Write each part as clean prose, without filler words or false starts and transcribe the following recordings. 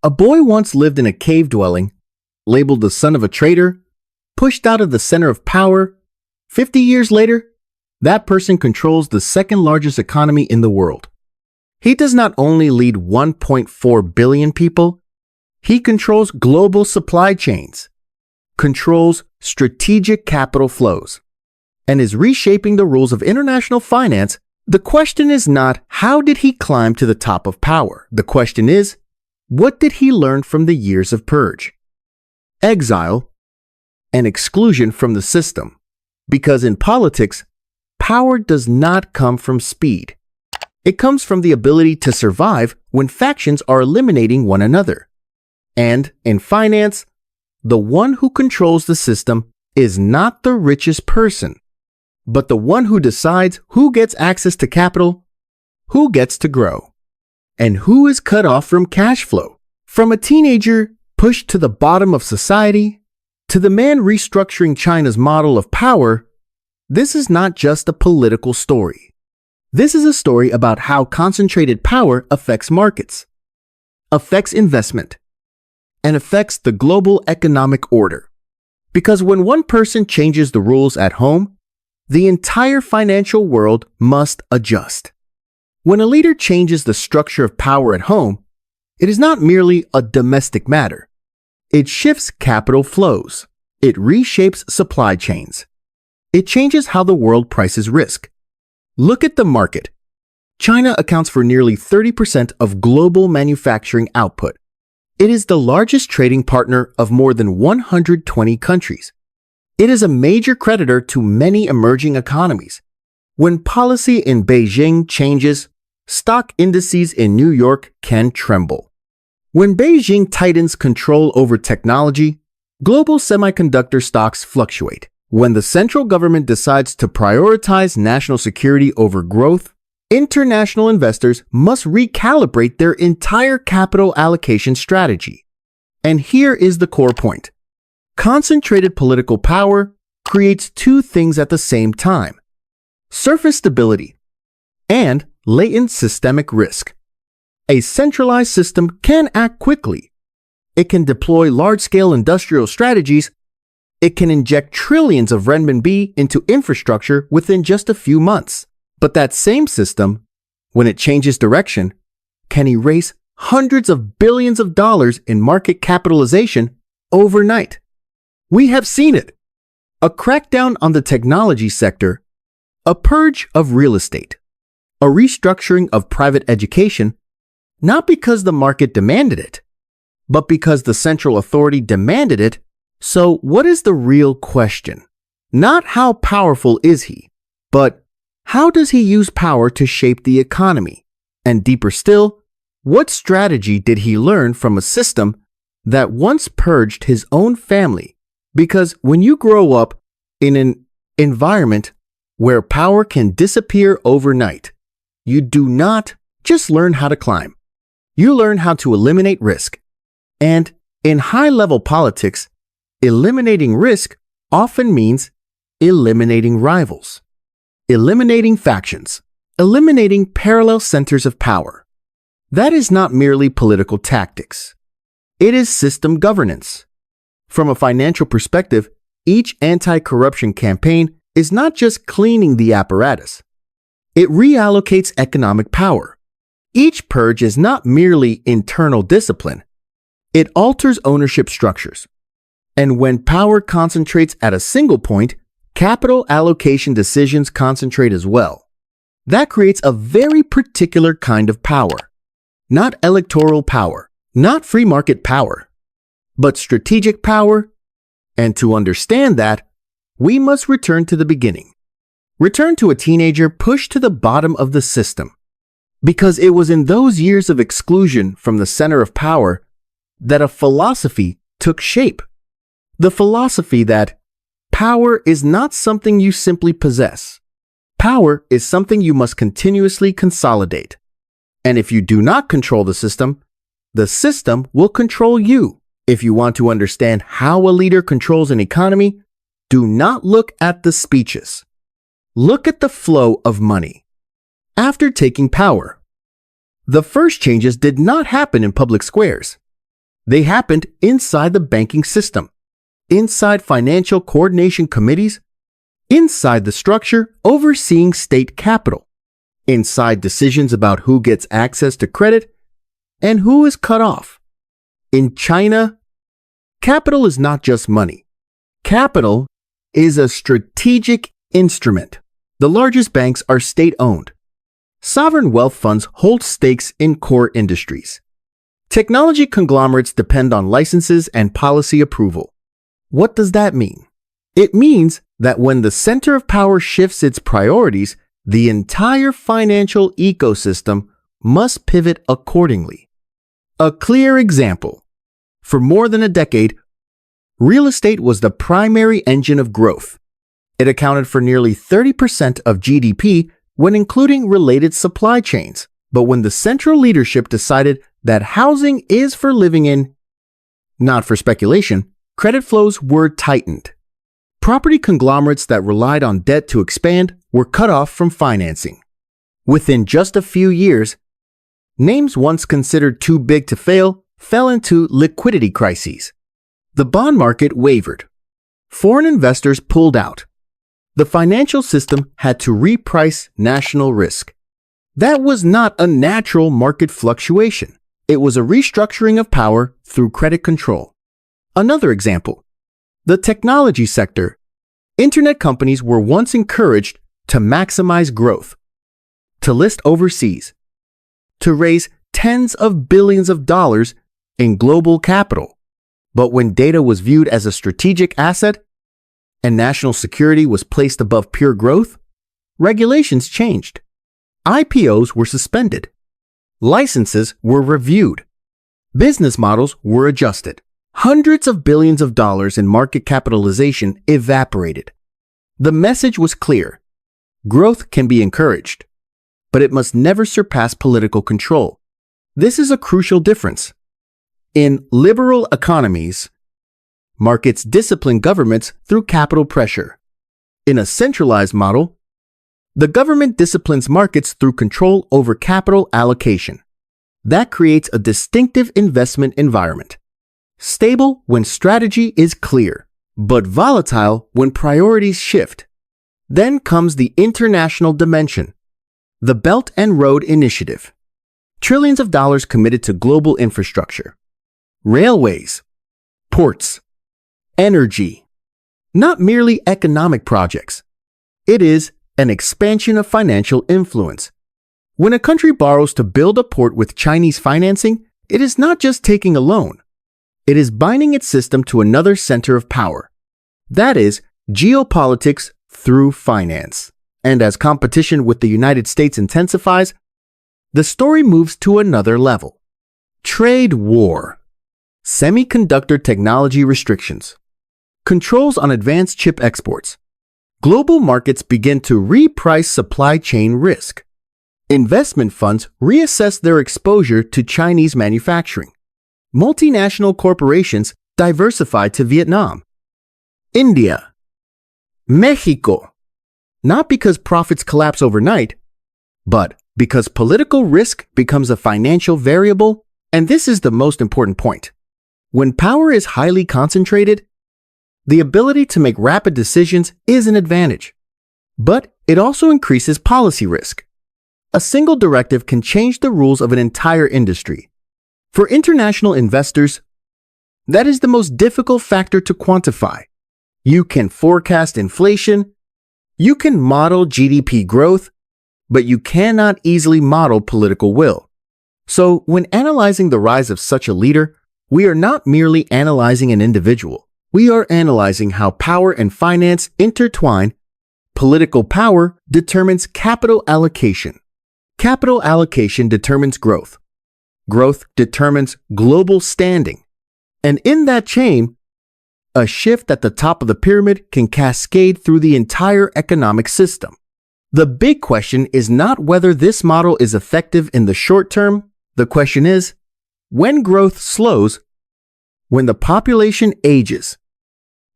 A boy once lived in a cave dwelling, labeled the son of a traitor, pushed out of the center of power. 50 years later, that person controls the second largest economy in the world. He does not only lead 1.4 billion people, he controls global supply chains, controls strategic capital flows, and is reshaping the rules of international finance. The question is not, how did he climb to the top of power? The question is, what did he learn from the years of purge, exile, and exclusion from the system? Because in politics, power does not come from speed. It comes from the ability to survive when factions are eliminating one another. And in finance, the one who controls the system is not the richest person, but the one who decides who gets access to capital, who gets to grow, and who is cut off from cash flow. From a teenager pushed to the bottom of society to the man restructuring China's model of power, this is not just a political story. This is a story about how concentrated power affects markets, affects investment, and affects the global economic order. Because when one person changes the rules at home, the entire financial world must adjust. When a leader changes the structure of power at home, it is not merely a domestic matter. It shifts capital flows. It reshapes supply chains. It changes how the world prices risk. Look at the market. China accounts for nearly 30% of global manufacturing output. It is the largest trading partner of more than 120 countries. It is a major creditor to many emerging economies. When policy in Beijing changes, stock indices in New York can tremble. When Beijing tightens control over technology, global semiconductor stocks fluctuate. When the central government decides to prioritize national security over growth, international investors must recalibrate their entire capital allocation strategy. And here is the core point. Concentrated political power creates two things at the same time: surface stability and latent systemic risk. A centralized system can act quickly. It can deploy large-scale industrial strategies. It can inject trillions of renminbi into infrastructure within just a few months. But that same system, when it changes direction, can erase hundreds of billions of dollars in market capitalization overnight. We have seen it. A crackdown on the technology sector, a purge of real estate, a restructuring of private education, not because the market demanded it, but because the central authority demanded it. So what is the real question? Not how powerful is he, but how does he use power to shape the economy? And deeper still, what strategy did he learn from a system that once purged his own family? Because when you grow up in an environment where power can disappear overnight, you do not just learn how to climb. You learn how to eliminate risk. And in high-level politics, eliminating risk often means eliminating rivals, eliminating factions, eliminating parallel centers of power. That is not merely political tactics. It is system governance. From a financial perspective, each anti-corruption campaign is not just cleaning the apparatus. It reallocates economic power. Each purge is not merely internal discipline. It alters ownership structures. And when power concentrates at a single point, capital allocation decisions concentrate as well. That creates a very particular kind of power. Not electoral power, not free market power, but strategic power. And to understand that, we must return to the beginning. Return to a teenager pushed to the bottom of the system. Because it was in those years of exclusion from the center of power that a philosophy took shape. The philosophy that power is not something you simply possess. Power is something you must continuously consolidate. And if you do not control the system will control you. If you want to understand how a leader controls an economy, do not look at the speeches. Look at the flow of money. After taking power, the first changes did not happen in public squares. They happened inside the banking system, inside financial coordination committees, inside the structure overseeing state capital, inside decisions about who gets access to credit and who is cut off. In China, capital is not just money. Capital is a strategic instrument. The largest banks are state-owned. Sovereign wealth funds hold stakes in core industries. Technology conglomerates depend on licenses and policy approval. What does that mean? It means that when the center of power shifts its priorities, the entire financial ecosystem must pivot accordingly. A clear example. For more than a decade, real estate was the primary engine of growth. It accounted for nearly 30% of GDP when including related supply chains. But when the central leadership decided that housing is for living in, not for speculation, credit flows were tightened. Property conglomerates that relied on debt to expand were cut off from financing. Within just a few years, names once considered too big to fail fell into liquidity crises. The bond market wavered. Foreign investors pulled out. The financial system had to reprice national risk. That was not a natural market fluctuation. It was a restructuring of power through credit control. Another example, the technology sector. Internet companies were once encouraged to maximize growth, to list overseas, to raise tens of billions of dollars in global capital. But when data was viewed as a strategic asset and national security was placed above pure growth, regulations changed. IPOs were suspended. Licenses were reviewed. Business models were adjusted. Hundreds of billions of dollars in market capitalization evaporated. The message was clear. Growth can be encouraged, but it must never surpass political control. This is a crucial difference. In liberal economies, markets discipline governments through capital pressure. In a centralized model, the government disciplines markets through control over capital allocation. That creates a distinctive investment environment. Stable when strategy is clear, but volatile when priorities shift. Then comes the international dimension, the Belt and Road Initiative. Trillions of dollars committed to global infrastructure. Railways, ports, energy. Not merely economic projects. It is an expansion of financial influence. When a country borrows to build a port with Chinese financing, it is not just taking a loan. It is binding its system to another center of power. That is, geopolitics through finance. And as competition with the United States intensifies, the story moves to another level. Trade war. Semiconductor technology restrictions. Controls on advanced chip exports. Global markets begin to reprice supply chain risk. Investment funds reassess their exposure to Chinese manufacturing. Multinational corporations diversify to Vietnam, India, Mexico, not because profits collapse overnight, but because political risk becomes a financial variable, and this is the most important point. When power is highly concentrated, the ability to make rapid decisions is an advantage, but it also increases policy risk. A single directive can change the rules of an entire industry. For international investors, that is the most difficult factor to quantify. You can forecast inflation, you can model GDP growth, but you cannot easily model political will. So, when analyzing the rise of such a leader, we are not merely analyzing an individual. We are analyzing how power and finance intertwine. Political power determines capital allocation. Capital allocation determines growth. Growth determines global standing. And in that chain, a shift at the top of the pyramid can cascade through the entire economic system. The big question is not whether this model is effective in the short term. The question is, when growth slows, when the population ages,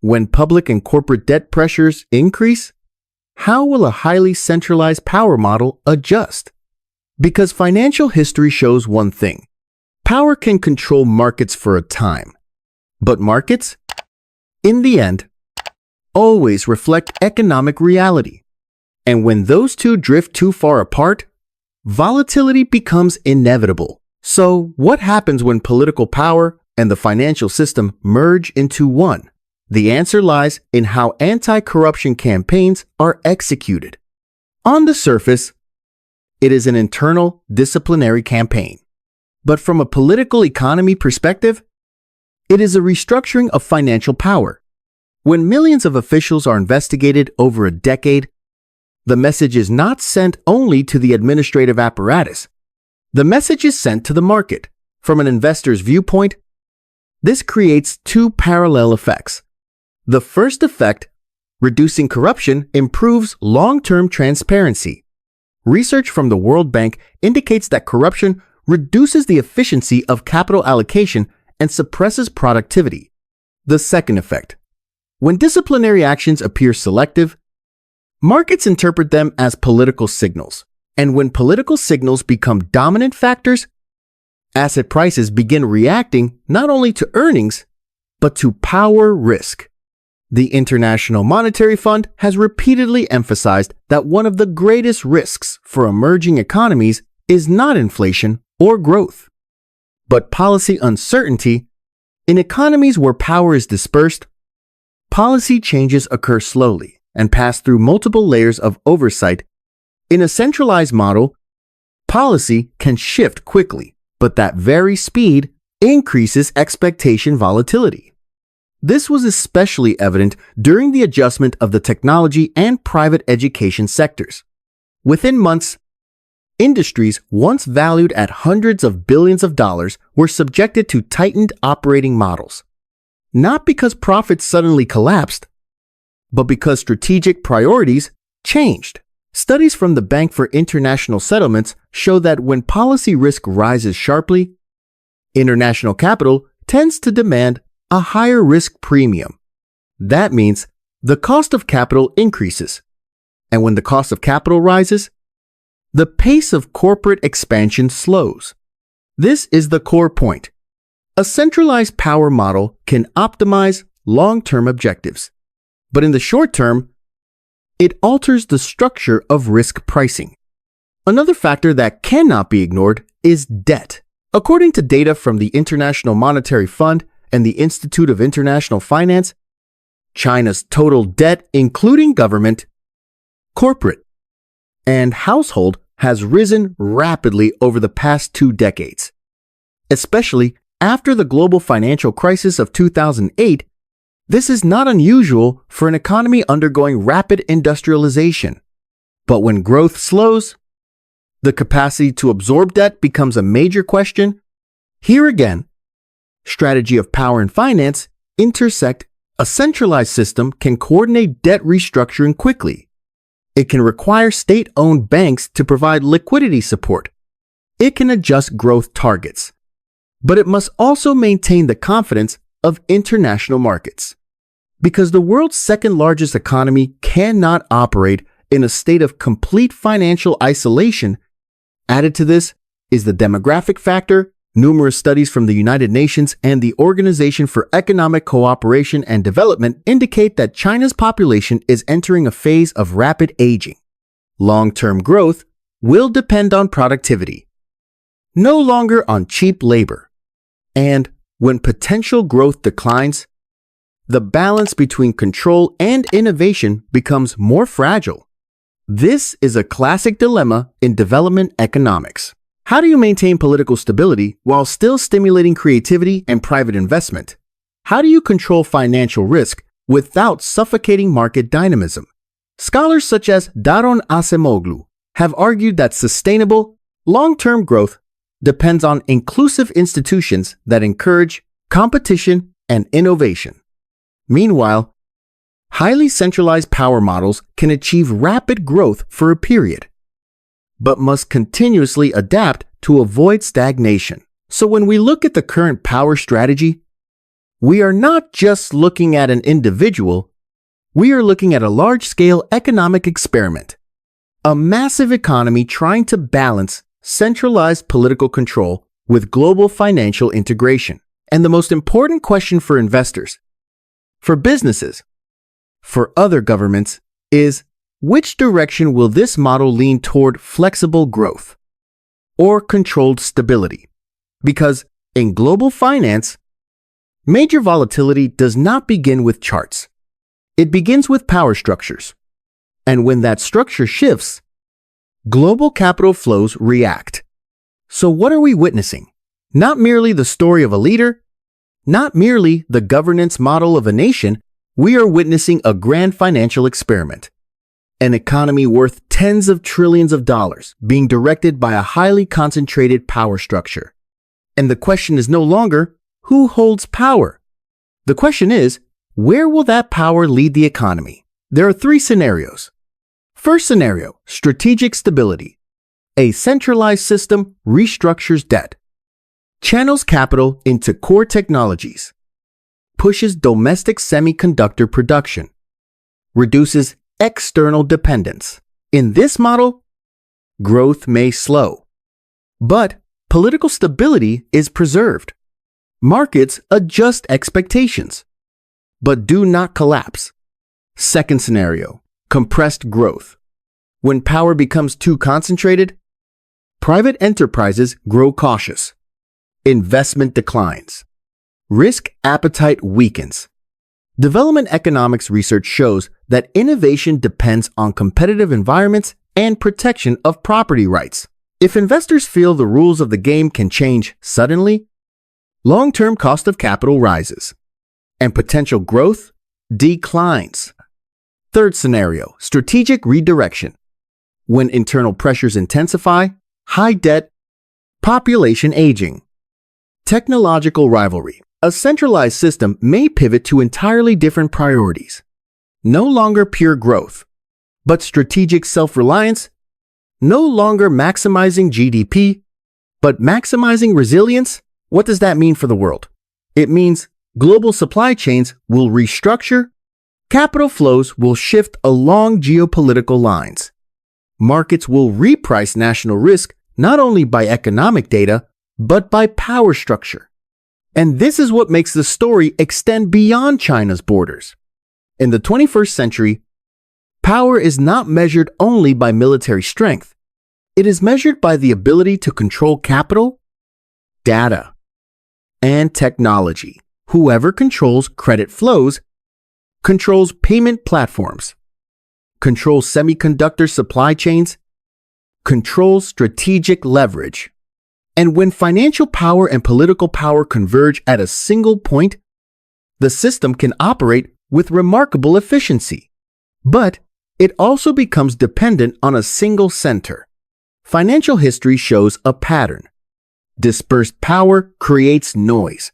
when public and corporate debt pressures increase, how will a highly centralized power model adjust? Because financial history shows one thing. Power can control markets for a time, but markets, in the end, always reflect economic reality. And when those two drift too far apart, volatility becomes inevitable. So, what happens when political power and the financial system merge into one? The answer lies in how anti-corruption campaigns are executed. On the surface, it is an internal disciplinary campaign. But from a political economy perspective, it is a restructuring of financial power. When millions of officials are investigated over a decade, the message is not sent only to the administrative apparatus. The message is sent to the market. From an investor's viewpoint, this creates two parallel effects. The first effect, reducing corruption, improves long-term transparency. Research from the World Bank indicates that corruption reduces the efficiency of capital allocation and suppresses productivity. The second effect, when disciplinary actions appear selective, markets interpret them as political signals. And when political signals become dominant factors, asset prices begin reacting not only to earnings, but to power risk. The International Monetary Fund has repeatedly emphasized that one of the greatest risks for emerging economies is not inflation or growth, but policy uncertainty. In economies where power is dispersed, policy changes occur slowly and pass through multiple layers of oversight. In a centralized model, policy can shift quickly, but that very speed increases expectation volatility. This was especially evident during the adjustment of the technology and private education sectors. Within months, industries once valued at hundreds of billions of dollars were subjected to tightened operating models. Not because profits suddenly collapsed, but because strategic priorities changed. Studies from the Bank for International Settlements show that when policy risk rises sharply, international capital tends to demand a higher risk premium. That means the cost of capital increases. And when the cost of capital rises, the pace of corporate expansion slows. This is the core point. A centralized power model can optimize long-term objectives, but in the short term, it alters the structure of risk pricing. Another factor that cannot be ignored is debt. According to data from the International Monetary Fund and the Institute of International Finance, China's total debt, including government, corporate, and household, has risen rapidly over the past 2 decades. Especially after the global financial crisis of 2008, this is not unusual for an economy undergoing rapid industrialization. But when growth slows, the capacity to absorb debt becomes a major question. Here again, strategy of power and finance intersect. A centralized system can coordinate debt restructuring quickly. It can require state-owned banks to provide liquidity support. It can adjust growth targets. But it must also maintain the confidence of international markets. Because the world's second largest economy cannot operate in a state of complete financial isolation. Added to this is the demographic factor. Numerous studies from the United Nations and the Organization for Economic Cooperation and Development indicate that China's population is entering a phase of rapid aging. Long-term growth will depend on productivity, no longer on cheap labor. And when potential growth declines, the balance between control and innovation becomes more fragile. This is a classic dilemma in development economics. How do you maintain political stability while still stimulating creativity and private investment? How do you control financial risk without suffocating market dynamism? Scholars such as Daron Acemoglu have argued that sustainable, long-term growth depends on inclusive institutions that encourage competition and innovation. Meanwhile, highly centralized power models can achieve rapid growth for a period, but must continuously adapt to avoid stagnation. So when we look at the current power strategy, we are not just looking at an individual, we are looking at a large-scale economic experiment, a massive economy trying to balance centralized political control with global financial integration. And the most important question for investors, for businesses, for other governments is, which direction will this model lean toward: flexible growth or controlled stability? Because in global finance, major volatility does not begin with charts. It begins with power structures. And when that structure shifts, global capital flows react. So what are we witnessing? Not merely the story of a leader, not merely the governance model of a nation, we are witnessing a grand financial experiment. An economy worth tens of trillions of dollars being directed by a highly concentrated power structure. And the question is no longer, who holds power? The question is, where will that power lead the economy? There are three scenarios. First scenario, strategic stability. A centralized system restructures debt, channels capital into core technologies, pushes domestic semiconductor production, reduces external dependence. In this model, growth may slow, but political stability is preserved. Markets adjust expectations, but do not collapse. Second scenario, compressed growth. When power becomes too concentrated, private enterprises grow cautious. Investment declines. Risk appetite weakens. Development economics research shows that innovation depends on competitive environments and protection of property rights. If investors feel the rules of the game can change suddenly, long-term cost of capital rises, and potential growth declines. Third scenario, strategic redirection. When internal pressures intensify, high debt, population aging, technological rivalry, a centralized system may pivot to entirely different priorities. No longer pure growth, but strategic self-reliance, no longer maximizing GDP, but maximizing resilience. What does that mean for the world? It means global supply chains will restructure, capital flows will shift along geopolitical lines. Markets will reprice national risk not only by economic data, but by power structure. And this is what makes the story extend beyond China's borders. In the 21st century, power is not measured only by military strength. It is measured by the ability to control capital, data, and technology. Whoever controls credit flows controls payment platforms, controls semiconductor supply chains, controls strategic leverage. And when financial power and political power converge at a single point, the system can operate with remarkable efficiency. But it also becomes dependent on a single center. Financial history shows a pattern. Dispersed power creates noise.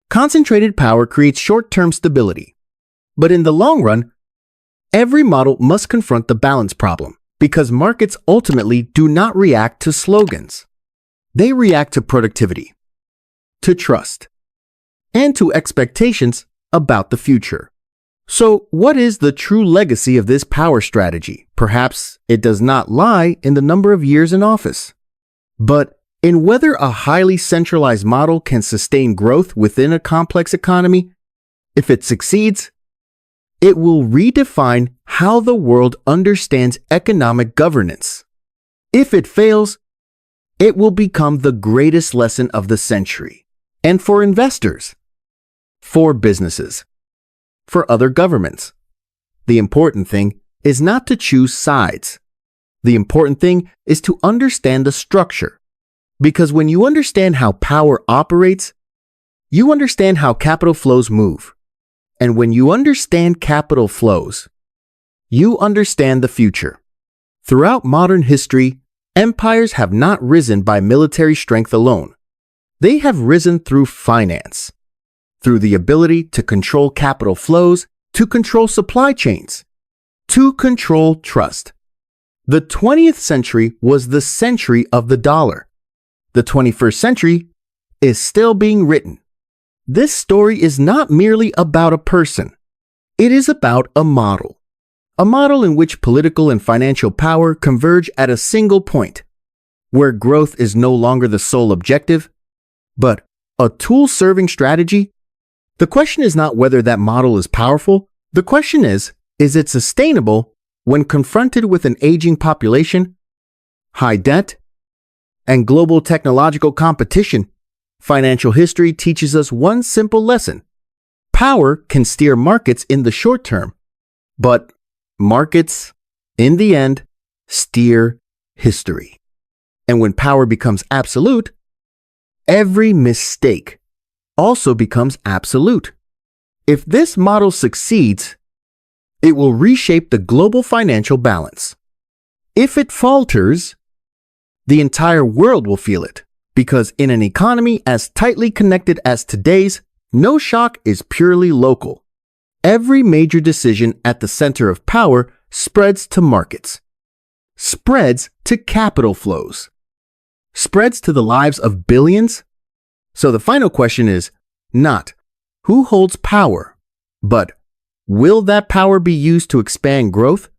Concentrated power creates short-term stability. But in the long run, every model must confront the balance problem, because markets ultimately do not react to slogans. They react to productivity, to trust, and to expectations about the future. So, what is the true legacy of this power strategy? Perhaps it does not lie in the number of years in office, but in whether a highly centralized model can sustain growth within a complex economy. If it succeeds, it will redefine how the world understands economic governance. If it fails, it will become the greatest lesson of the century. And for investors, for businesses, for other governments, the important thing is not to choose sides. The important thing is to understand the structure. Because when you understand how power operates, you understand how capital flows move. And when you understand capital flows, you understand the future. Throughout modern history, empires have not risen by military strength alone. They have risen through finance, through the ability to control capital flows, to control supply chains, to control trust. The 20th century was the century of the dollar. The 21st century is still being written. This story is not merely about a person. It is about a model in which political and financial power converge at a single point, where growth is no longer the sole objective, but a tool-serving strategy? The question is not whether that model is powerful. The question is it sustainable when confronted with an aging population, high debt, and global technological competition? Financial history teaches us one simple lesson. Power can steer markets in the short term, but markets, in the end, steer history. And when power becomes absolute, every mistake also becomes absolute. If this model succeeds, it will reshape the global financial balance. If it falters, the entire world will feel it, because in an economy as tightly connected as today's, no shock is purely local. Every major decision at the center of power spreads to markets, spreads to capital flows, spreads to the lives of billions. So the final question is not who holds power, but will that power be used to expand growth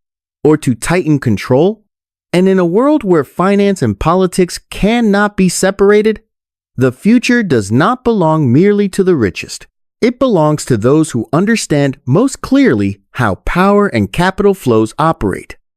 or to tighten control? And in a world where finance and politics cannot be separated, the future does not belong merely to the richest. It belongs to those who understand most clearly how power and capital flows operate.